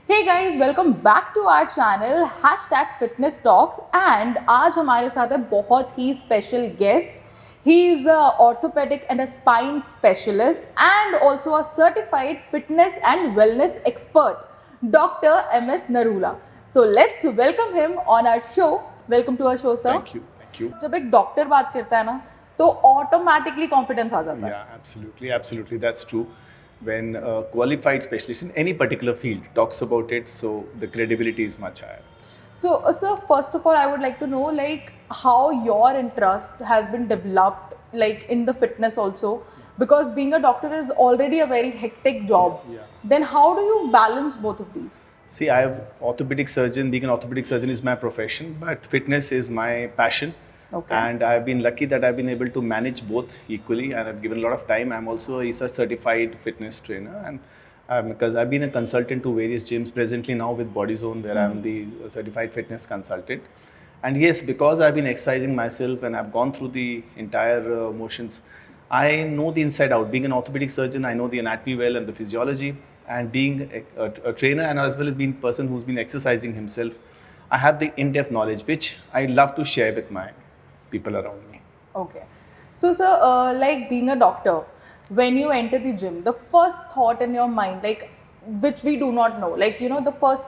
Hey guys, welcome back to our channel #Fitness Talks and आज हमारे साथ है बहुत ही special guest. He is a orthopedic and a spine specialist and also a certified fitness and wellness expert, Dr. M.S. Narula. So let's welcome him on our show. Welcome to our show, sir. Thank you. Thank you. जब एक doctor बात करता है ना तो automatically confidence आ जाता है. Yeah, absolutely. That's true. When a qualified specialist in any particular field talks about it, so the credibility is much higher. So, sir, first of all, I would like to know like how your interest has been developed, like in the fitness also, because being a doctor is already a very hectic job. Yeah. Then how do you balance both of these? See, I have orthopedic surgeon. Being an orthopedic surgeon is my profession, but fitness is my passion. Okay. And I've been lucky that I've been able to manage both equally, and I've given a lot of time. I'm also a research certified fitness trainer, and because I've been a consultant to various gyms presently now with BodyZone, where I'm the certified fitness consultant. And yes, because I've been exercising myself and I've gone through the entire motions, I know the inside out. Being an orthopedic surgeon, I know the anatomy well and the physiology. And being a trainer and as well as being a person who's been exercising himself, I have the in-depth knowledge, which I love to share with my people around me. Okay. So, sir, like being a doctor, when you enter the gym, the first thought in your mind, like which we do not know, like you know, the first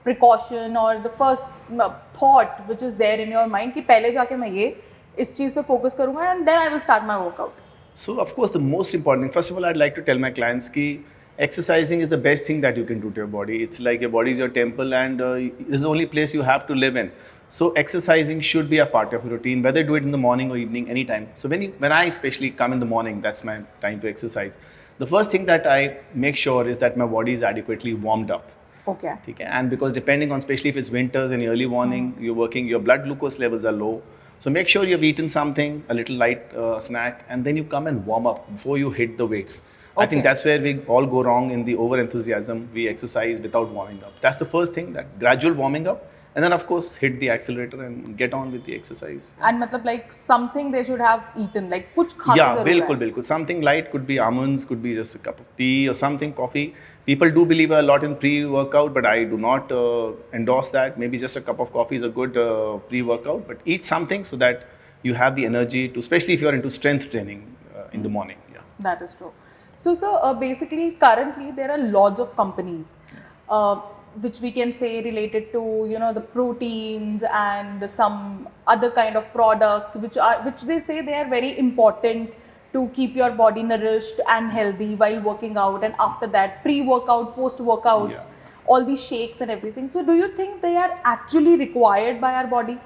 precaution or the first thought which is there in your mind कि पहले जाके मैं ये इस चीज़ पे focus करूँगा and then I will start my workout. So, of course, the most important thing, first of all, I'd like to tell my clients कि exercising is the best thing that you can do to your body. It's like your body is your temple, and this is the only place you have to live in. So exercising should be a part of your routine, whether you do it in the morning or evening, anytime. So when I especially come in the morning, that's my time to exercise. The first thing that I make sure is that my body is adequately warmed up. Okay. Okay. And because depending on, especially if it's winters and early morning, you're working, your blood glucose levels are low. So make sure you've eaten something, a little light snack, and then you come and warm up before you hit the weights. I think that's where we all go wrong in the over enthusiasm. We exercise without warming up. That's the first thing, that gradual warming up. And then of course hit the accelerator and get on with the exercise. And matlab like something they should have eaten, like kuch khate Yeah, zarur hai. bilkul. Something light, could be almonds, could be just a cup of tea or something, coffee. People do believe a lot in pre-workout, but I do not endorse that. Maybe just a cup of coffee is a good pre-workout, but eat something so that you have the energy to, especially if you're into strength training in the morning. Yeah. That is true. So, sir, basically, currently there are lots of companies which we can say related to, you know, the proteins and some other kind of products which they say they are very important to keep your body nourished and healthy while working out, and after that pre-workout, post-workout, all these shakes and everything. So, do you think they are actually required by our body?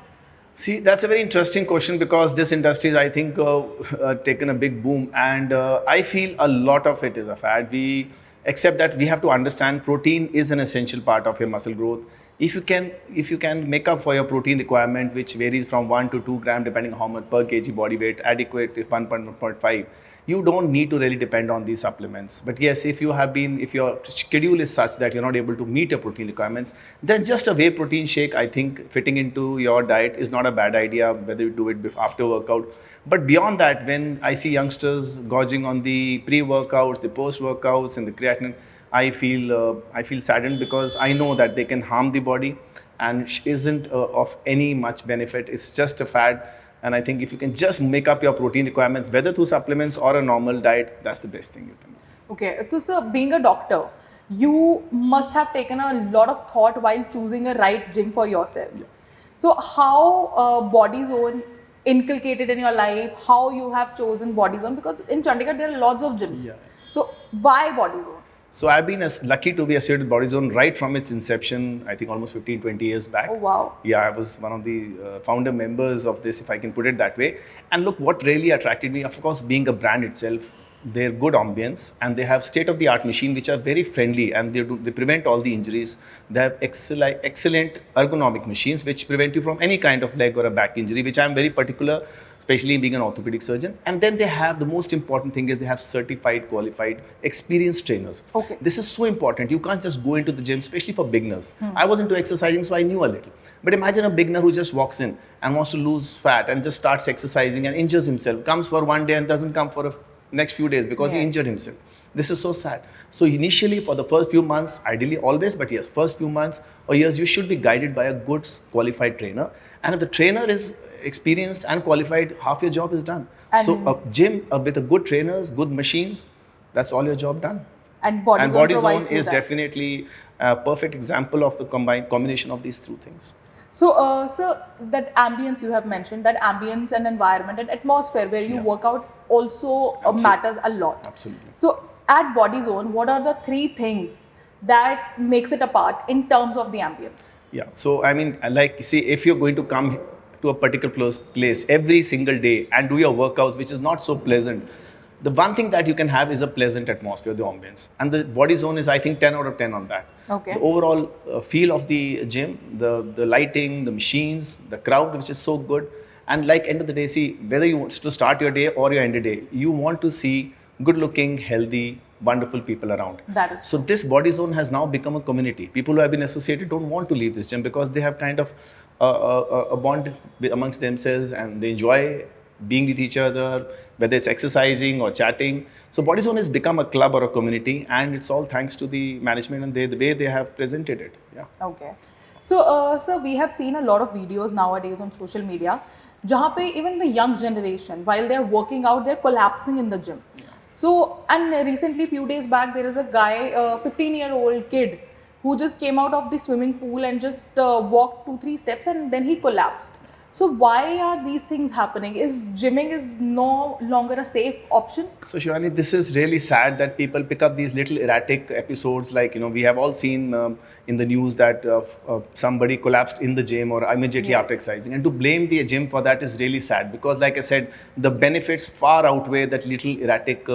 See, that's a very interesting question, because this industry is, I think, taken a big boom, and I feel a lot of it is a fad. Except that we have to understand protein is an essential part of your muscle growth. If you can make up for your protein requirement, which varies from 1 to 2 grams depending on how much per kg body weight, adequate is 1.5. You don't need to really depend on these supplements. But yes, if your schedule is such that you're not able to meet your protein requirements, then just a whey protein shake, I think, fitting into your diet is not a bad idea, whether you do it after workout. But beyond that, when I see youngsters gorging on the pre-workouts, the post-workouts, and the creatinine, I feel saddened, because I know that they can harm the body and isn't of any much benefit. It's just a fad. And I think if you can just make up your protein requirements, whether through supplements or a normal diet, that's the best thing you can do. Okay. So, sir, being a doctor, you must have taken a lot of thought while choosing a right gym for yourself. Yeah. So, how BodyZone inculcated in your life, how you have chosen BodyZone, because in Chandigarh there are lots of gyms. Yeah. So why BodyZone? So I've been lucky to be associated with BodyZone right from its inception, I think almost 15-20 years back. Oh wow. Yeah, I was one of the founder members of this, if I can put it that way. And look, what really attracted me, of course, being a brand itself, they're good ambience, and they have state-of-the-art machines which are very friendly, and they prevent all the injuries. They have excellent ergonomic machines which prevent you from any kind of leg or a back injury, which I'm very particular, especially being an orthopedic surgeon. And then they have, the most important thing is they have certified, qualified, experienced trainers. Okay. This is so important. You can't just go into the gym, especially for beginners. I was into exercising, so I knew a little. But imagine a beginner who just walks in and wants to lose fat and just starts exercising and injures himself, comes for one day and doesn't come for the next few days because he injured himself. This is so sad. So initially, for the first few months, ideally always, but yes, first few months or years, you should be guided by a good qualified trainer. And if the trainer is experienced and qualified, half your job is done. So a gym with a good trainers, good machines, that's all your job done. And Body Zone is definitely a perfect example of the combination of these two things. So, sir, that ambience you have mentioned, that ambience and environment and atmosphere where you work out also matters a lot. Absolutely. So, at Body Zone, what are the 3 things that makes it apart in terms of the ambience? Yeah. So, I mean, like, see, if you're going to come to a particular place every single day and do your workouts, which is not so pleasant, the one thing that you can have is a pleasant atmosphere, the ambience. And the Body Zone is, I think, 10 out of 10 on that. Okay. The overall feel of the gym, the lighting, the machines, the crowd, which is so good. And like end of the day, see, whether you want to start your day or your end of the day, you want to see good-looking, healthy, wonderful people around. That is so. This Body Zone has now become a community. People who have been associated don't want to leave this gym because they have kind of a bond amongst themselves and they enjoy being with each other, whether it's exercising or chatting. So Body Zone has become a club or a community, and it's all thanks to the management and the way they have presented it. Yeah. Okay. So, sir, we have seen a lot of videos nowadays on social media, jahan pe even the young generation, while they're working out, they're collapsing in the gym. Yeah. So, and recently, few days back, there is a guy, 15-year-old kid, who just came out of the swimming pool and just walked 2-3 steps and then he collapsed. So why are these things happening? Is gymming is no longer a safe option? So Shivani, this is really sad that people pick up these little erratic episodes. Like, we have all seen in the news that somebody collapsed in the gym or immediately after exercising. And to blame the gym for that is really sad because, like I said, the benefits far outweigh that little erratic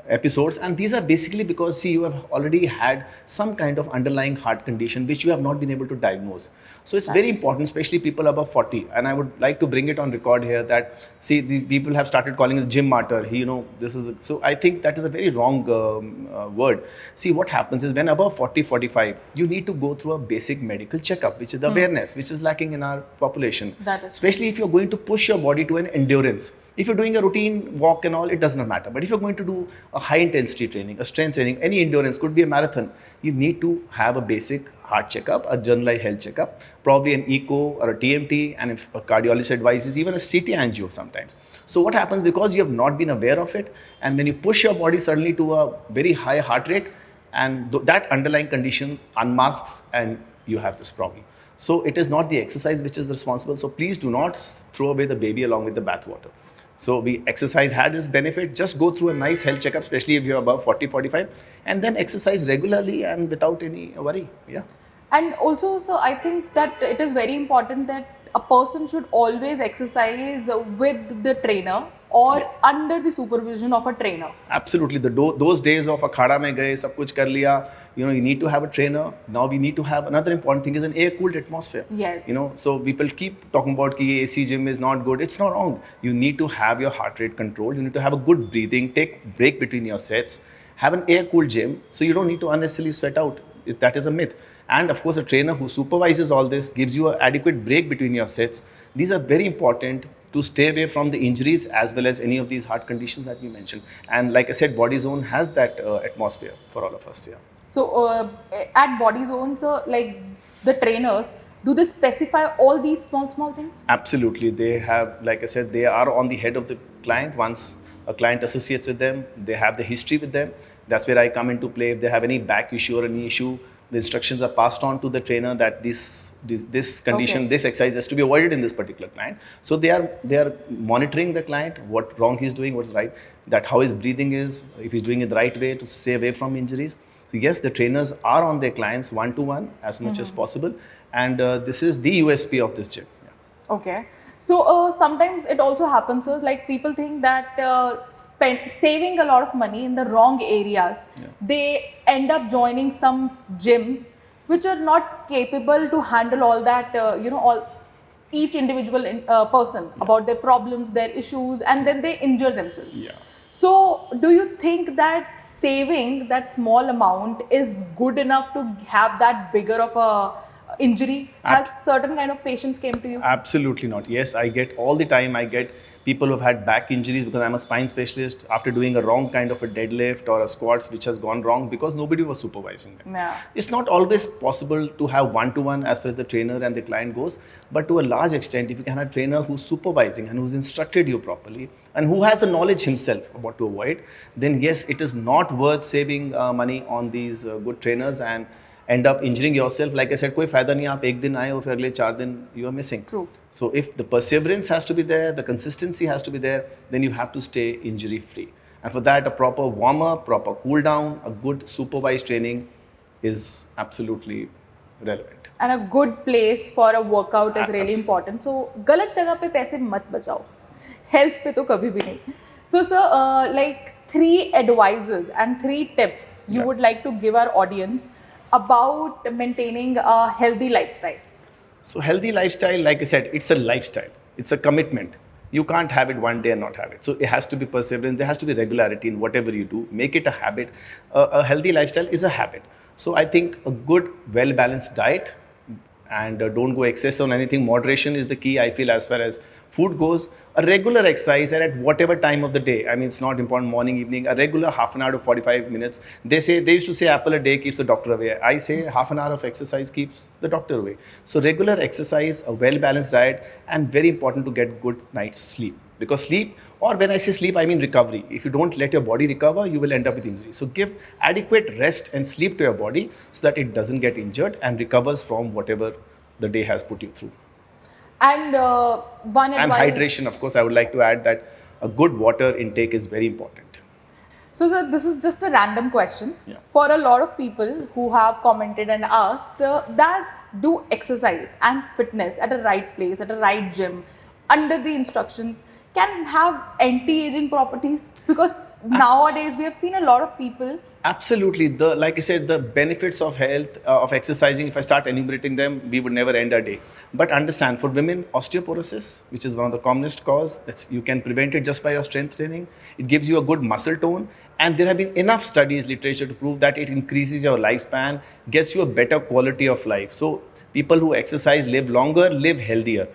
episodes, and these are basically because, see, you have already had some kind of underlying heart condition which you have not been able to diagnose. So it's very important, especially people above 40, and I would like to bring it on record here that, see, the people have started calling it gym martyr. This is so I think that is a very wrong word. See, what happens is when above 40, 45, you need to go through a basic medical checkup, which is the awareness, which is lacking in our population. That is especially if you're going to push your body to an endurance. If you're doing a routine walk and all, it does not matter. But if you're going to do a high intensity training, a strength training, any endurance, could be a marathon, you need to have a basic heart checkup, a generalized health checkup, probably an echo or a TMT, and if a cardiologist advises, even a CT angio sometimes. So what happens, because you have not been aware of it, and then you push your body suddenly to a very high heart rate, and that underlying condition unmasks and you have this problem. So it is not the exercise which is responsible. So please do not throw away the baby along with the bathwater. So exercise had its benefit. Just go through a nice health checkup, especially if you're above 40, 45, and then exercise regularly and without any worry. Yeah. And also, so I think that it is very important that a person should always exercise with the trainer or under the supervision of a trainer. Absolutely. Those days of akhada mein gaye, sab kuch kar liya, you need to have a trainer. Now we need to have another important thing is an air-cooled atmosphere. Yes. So people keep talking about ki AC gym is not good. It's not wrong. You need to have your heart rate controlled. You need to have a good breathing. Take break between your sets. Have an air-cooled gym so you don't need to unnecessarily sweat out. That is a myth. And of course, a trainer who supervises all this, gives you an adequate break between your sets. These are very important to stay away from the injuries as well as any of these heart conditions that we mentioned. And like I said, Body Zone has that atmosphere for all of us. Yeah. So at Body Zone, so like the trainers, do they specify all these small things? Absolutely. They have, like I said, they are on the head of the client. Once a client associates with them, they have the history with them. That's where I come into play. If they have any back issue or any issue, the instructions are passed on to the trainer that this condition, this exercise has to be avoided in this particular client. So they are monitoring the client, what wrong he's doing, what's right, that how his breathing is, if he's doing it the right way to stay away from injuries. So yes, the trainers are on their clients one-to-one as much as possible, and this is the USP of this gym. Yeah. Okay. So sometimes it also happens, so like people think that saving a lot of money in the wrong areas, they end up joining some gyms which are not capable to handle all that, each individual person about their problems, their issues, and then they injure themselves. Yeah. So, do you think that saving that small amount is good enough to have that bigger of a injury? Has certain kind of patients came to you? Absolutely not. Yes, I get all the time. I get people who've had back injuries because I'm a spine specialist after doing a wrong kind of a deadlift or a squats which has gone wrong because nobody was supervising them. Yeah. It's not always possible to have one-to-one as far as the trainer and the client goes, but to a large extent, if you can have a trainer who's supervising and who's instructed you properly and who has the knowledge himself of what to avoid, then yes, it is not worth saving money on these good trainers and end up injuring yourself. Like I said, कोई फायदा नहीं आप एक दिन आए और फिर अगले 4 दिन you are missing. True. So if the perseverance has to be there, the consistency has to be there, then you have to stay injury free. And for that, a proper warm up, proper cool down, a good supervised training is absolutely relevant. And a good place for a workout is really important. So गलत जगह पे पैसे मत बचाओ. Health पे तो कभी भी नहीं. So sir, like 3 advices and 3 tips you would like to give our audience about maintaining a healthy lifestyle. So healthy lifestyle, like I said, it's a lifestyle. It's a commitment. You can't have it one day and not have it. So it has to be perseverance. There has to be regularity in whatever you do. Make it a habit. A healthy lifestyle is a habit. So I think a good, well-balanced diet and don't go excess on anything. Moderation is the key, I feel, as far as food goes. A regular exercise and at whatever time of the day. I mean, it's not important morning, evening. A regular half an hour to 45 minutes. They used to say apple a day keeps the doctor away. I say half an hour of exercise keeps the doctor away. So regular exercise, a well-balanced diet, and very important to get good night's sleep. Because sleep, or when I say sleep, I mean recovery. If you don't let your body recover, you will end up with injury. So give adequate rest and sleep to your body so that it doesn't get injured and recovers from whatever the day has put you through. And one advice. And hydration, of course, I would like to add that a good water intake is very important. So sir, this is just a random question. Yeah. For a lot of people who have commented and asked that do exercise and fitness at a right place, at a right gym, under the instructions, can have anti-aging properties, because nowadays we have seen a lot of people. Absolutely. Like I said, the benefits of health, of exercising, if I start enumerating them, we would never end our day. But understand, for women, osteoporosis, which is one of the commonest cause, you can prevent it just by your strength training. It gives you a good muscle tone. And there have been enough studies, literature to prove that it increases your lifespan, gets you a better quality of life. So people who exercise live longer, live healthier.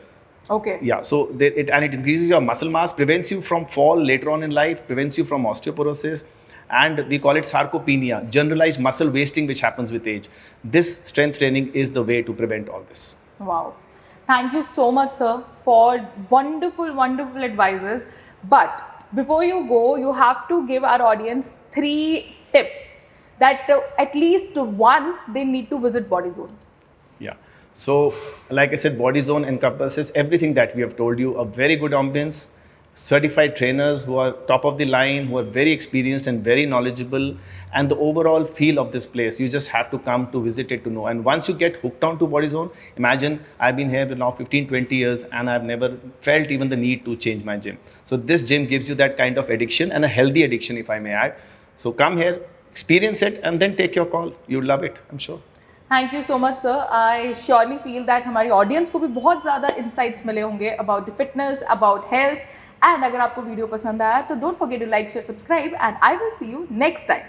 Okay. Yeah, so it increases your muscle mass, prevents you from fall later on in life, prevents you from osteoporosis, and we call it sarcopenia, generalized muscle wasting which happens with age. This strength training is the way to prevent all this. Wow. Thank you so much, sir, for wonderful, wonderful advices. But before you go, you have to give our audience 3 tips that at least once they need to visit Body Zone. Yeah. So, like I said, Body Zone encompasses everything that we have told you. A very good ambience, certified trainers who are top of the line, who are very experienced and very knowledgeable, and the overall feel of this place. You just have to come to visit it to know. And once you get hooked on to Body Zone, imagine I've been here now 15, 20 years and I've never felt even the need to change my gym. So this gym gives you that kind of addiction, and a healthy addiction, if I may add. So come here, experience it, and then take your call. You'll love it, I'm sure. Thank you so much, sir. I surely feel that हमारी audience को भी बहुत ज़्यादा insights मिले होंगे about the fitness, about health. And अगर आपको video पसंद आया तो don't forget to like, share, subscribe, and I will see you next time.